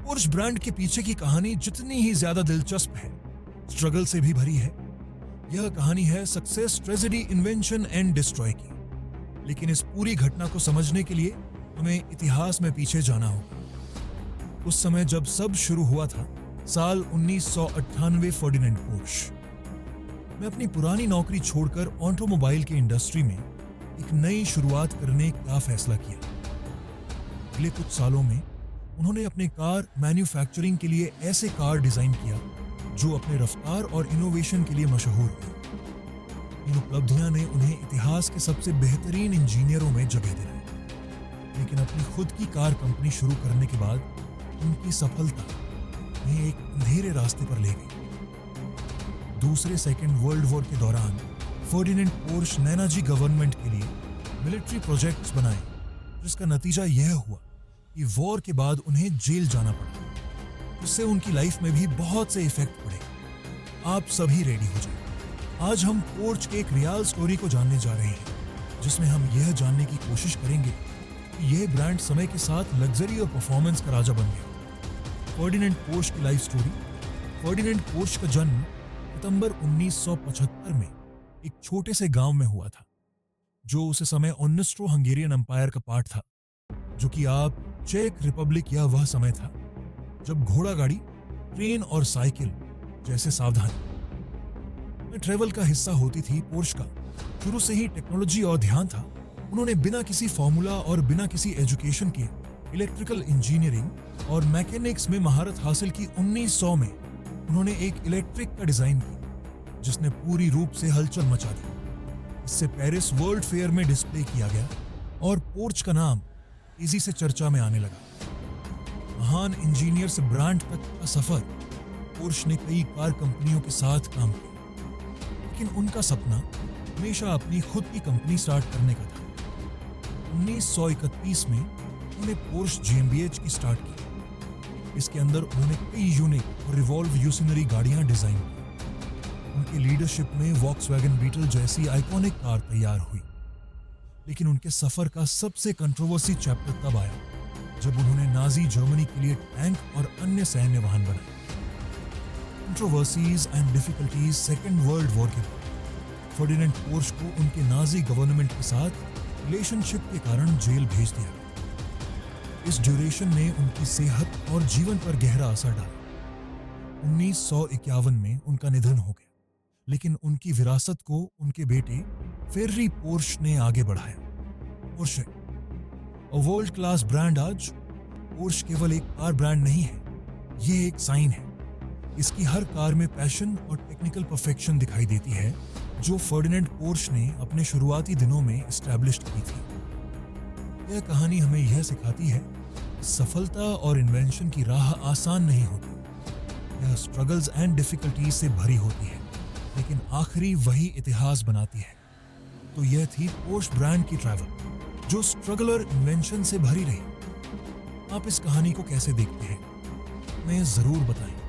Porsche brand के पीछे की कहानी जितनी ही ज्यादा दिलचस्प है, स्ट्रगल से भी भरी है। यह कहानी है success, tragedy, invention and destroy की। लेकिन इस पूरी घटना को समझने के लिए हमें इतिहास में पीछे जाना होगा। उस समय जब सब शुरू हुआ था, साल 1998, फर्डिनेंड पोर्श। मैं अपनी पुरानी नौकरी छोड़कर ऑटोमोबाइल की इंडस्ट्री में एक नई शुरुआत करने का फैसला किया। अगले कुछ सालों में उन्होंने अपने कार मैन्युफैक्चरिंग के लिए ऐसे कार डिजाइन किया जो अपने रफ्तार और इनोवेशन के लिए मशहूर हुए। इन उपलब्धियां ने उन्हें इतिहास के सबसे बेहतरीन इंजीनियरों में जगह दिलाई। लेकिन अपनी खुद की कार कंपनी शुरू करने के बाद उनकी सफलता उन्हें एक अंधेरे रास्ते पर ले गई। दूसरे सेकेंड वर्ल्ड वॉर के दौरान फर्डिनेंड पोर्श नैनाजी गवर्नमेंट के लिए मिलिट्री प्रोजेक्ट्स बनाए, जिसका नतीजा यह हुआ कि वॉर के बाद उन्हें जेल जाना पड़ा। उससे उनकी लाइफ में भी बहुत से इफेक्ट पड़े। आप सभी रेडी हो जाएं। आज हम पोर्श के एक रियल स्टोरी को जानने जा रहे हैं, जिसमें हम यह जानने की कोशिश करेंगे कि यह ब्रांड समय के साथ लग्जरी और परफॉर्मेंस का राजा बन गया। फर्डिनेंड पोर्श की लाइफ स्टोरी। फर्डिनेंड पोर्श का जन्म सितंबर 1975 में एक छोटे से गांव में हुआ था, जो उस समय ऑस्ट्रो हंगेरियन एम्पायर का पार्ट था, जो कि आप चेक रिपब्लिक या वह समय था जब घोड़ा गाड़ी, ट्रेन और साइकिल जैसे सावधानी में ट्रेवल का हिस्सा होती थी। पोर्श का शुरू से ही टेक्नोलॉजी और ध्यान था। उन्होंने बिना किसी फॉर्मूला और बिना किसी एजुकेशन के इलेक्ट्रिकल इंजीनियरिंग और मैकेनिक्स में महारत हासिल की। 1900 में उन्होंने एक इलेक्ट्रिक का डिजाइन किया, जिसने पूरी रूप से हलचल मचा दी। इससे पेरिस वर्ल्ड फेयर में डिस्प्ले किया गया और पोर्श का नाम तेजी से चर्चा में आने लगा। महान इंजीनियर से ब्रांड तक का सफर। पोर्श ने कई कार कंपनियों के साथ काम किया, लेकिन उनका सपना हमेशा अपनी खुद की कंपनी स्टार्ट करने का था। 1931 में उन्होंने पोर्श GmbH की स्टार्ट की। इसके अंदर उन्होंने कई यूनिक और रिवॉल्यूशनरी गाड़ियां डिजाइन की। उनके लीडरशिप में वॉक्सवैगन बीटल जैसी आइकॉनिक कार तैयार हुई। लेकिन उनके सफर का सबसे कंट्रोवर्सी चैप्टर तब आया जब उन्होंने नाजी जर्मनी के लिए टैंक और अन्य सैन्य वाहन बनाए। Controversies and difficulties. Second world war के बाद फर्डिनेंड पोर्श को उनके नाजी गवर्नमेंट के साथ रिलेशनशिप के कारण जेल भेज दिया गया। इस ड्यूरेशन ने उनकी सेहत और जीवन पर गहरा असर डाला। 1951 में उनका निधन हो गया, लेकिन उनकी विरासत को उनके बेटे फेर्री पोर्श ने आगे बढ़ाया। Porsche world class brand. आज पोर्श केवल एक कार ब्रांड नहीं है, ये एक साइन है। इसकी हर कार में पैशन और टेक्निकल परफेक्शन दिखाई देती है, जो फर्डिनेंड पोर्श ने अपने शुरुआती दिनों में एस्टैब्लिश की थी। यह कहानी हमें यह सिखाती है, सफलता और इन्वेंशन की राह आसान नहीं होती। यह स्ट्रगल्स एंड डिफिकल्टीज से भरी होती है, लेकिन आखिरी वही इतिहास बनाती है। तो यह थी पोर्श ब्रांड की ट्रैवल, जो स्ट्रगल और इन्वेंशन से भरी रही। आप इस कहानी को कैसे देखते हैं, हमें जरूर बताएं।